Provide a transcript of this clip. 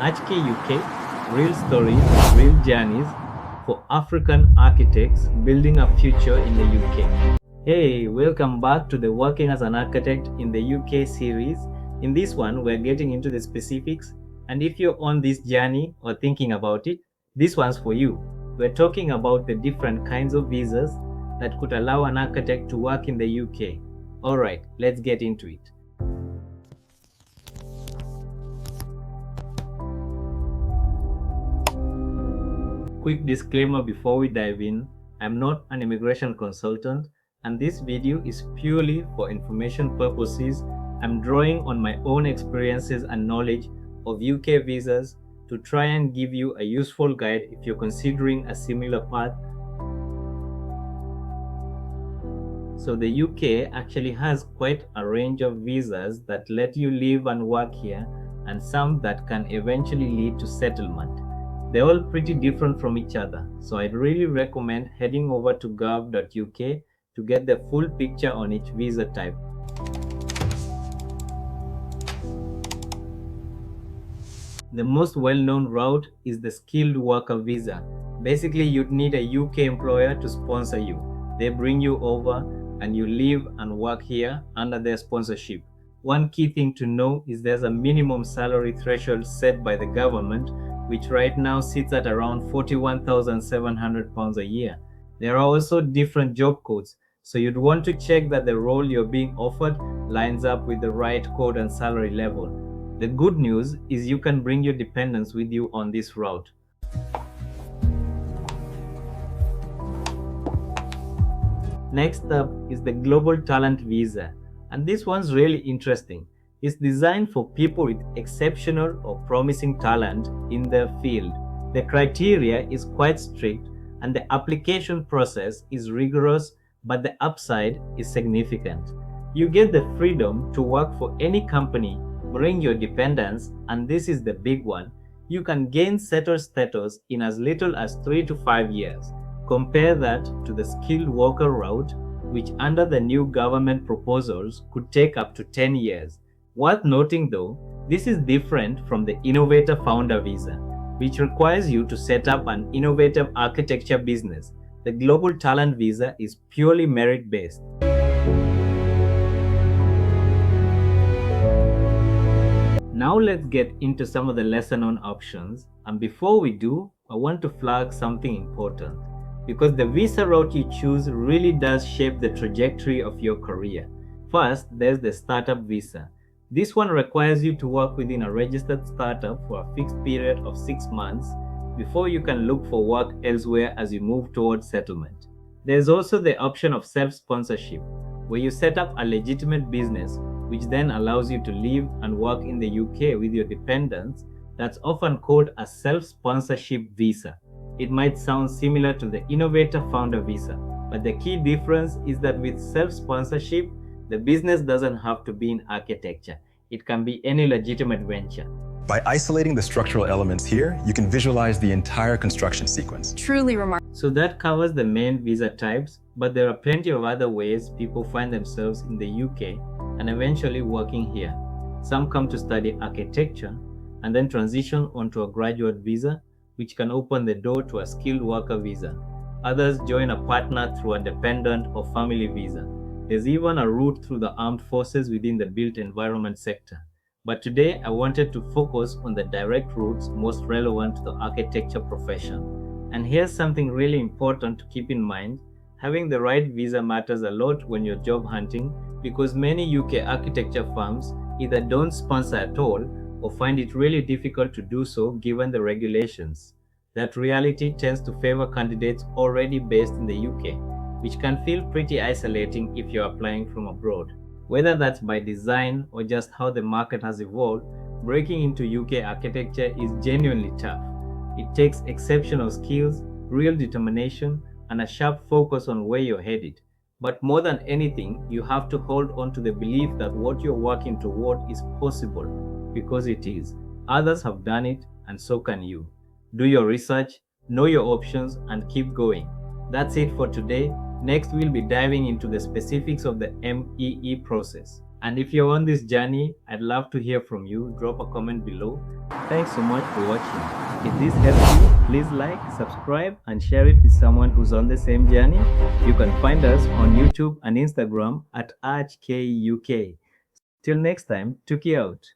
HK UK, real stories, real journeys for African architects building a future in the UK. Hey, welcome back to the Working as an Architect in the UK series. In this one, we're getting into the specifics, and if you're on this journey or thinking about it, this one's for you. We're talking about the different kinds of visas that could allow an architect to work in the UK. Alright, let's get into it. Quick disclaimer before we dive in, I'm not an immigration consultant and this video is purely for information purposes. I'm drawing on my own experiences and knowledge of UK visas to try and give you a useful guide if you're considering a similar path. So the UK actually has quite a range of visas that let you live and work here, and some that can eventually lead to settlement. They're all pretty different from each other, so I'd really recommend heading over to gov.uk to get the full picture on each visa type. The most well-known route is the skilled worker visa. Basically, you'd need a UK employer to sponsor you. They bring you over and you live and work here under their sponsorship. One key thing to know is there's a minimum salary threshold set by the government, which right now sits at around £41,700 a year. There are also different job codes, so you'd want to check that the role you're being offered lines up with the right code and salary level. The good news is you can bring your dependents with you on this route. Next up is the Global Talent Visa, and this one's really interesting. It's designed for people with exceptional or promising talent in their field. The criteria is quite strict and the application process is rigorous, but the upside is significant. You get the freedom to work for any company, bring your dependents, and this is the big one. You can gain settled status in as little as 3 to 5 years. Compare that to the skilled worker route, which under the new government proposals could take up to 10 years. Worth noting though, this is different from the Innovator Founder Visa, which requires you to set up an innovative architecture business. The Global Talent Visa is purely merit-based. Now let's get into some of the lesser-known options, and before we do, I want to flag something important, because the visa route you choose really does shape the trajectory of your career. First, there's the Startup Visa. This one requires you to work within a registered startup for a fixed period of 6 months before you can look for work elsewhere as you move towards settlement. There's also the option of self-sponsorship, where you set up a legitimate business which then allows you to live and work in the UK with your dependents. That's often called a self-sponsorship visa. It might sound similar to the Innovator Founder Visa, but the key difference is that with self-sponsorship, the business doesn't have to be in architecture. It can be any legitimate venture. By isolating the structural elements here, you can visualize the entire construction sequence. Truly remarkable. So that covers the main visa types, but there are plenty of other ways people find themselves in the UK and eventually working here. Some come to study architecture and then transition onto a graduate visa, which can open the door to a skilled worker visa. Others join a partner through a dependent or family visa. There's even a route through the armed forces within the built environment sector. But today I wanted to focus on the direct routes most relevant to the architecture profession. And here's something really important to keep in mind. Having the right visa matters a lot when you're job hunting, because many UK architecture firms either don't sponsor at all or find it really difficult to do so given the regulations. That reality tends to favor candidates already based in the UK, which can feel pretty isolating if you're applying from abroad. Whether that's by design or just how the market has evolved, breaking into UK architecture is genuinely tough. It takes exceptional skills, real determination, and a sharp focus on where you're headed. But more than anything, you have to hold on to the belief that what you're working toward is possible, because it is. Others have done it, and so can you. Do your research, know your options, and keep going. That's it for today. Next, we'll be diving into the specifics of the MEE process. And if you're on this journey, I'd love to hear from you. Drop a comment below. Thanks so much for watching. If this helped you, please like, subscribe, and share it with someone who's on the same journey. You can find us on YouTube and Instagram at ArchKUK. Till next time, Tuki out.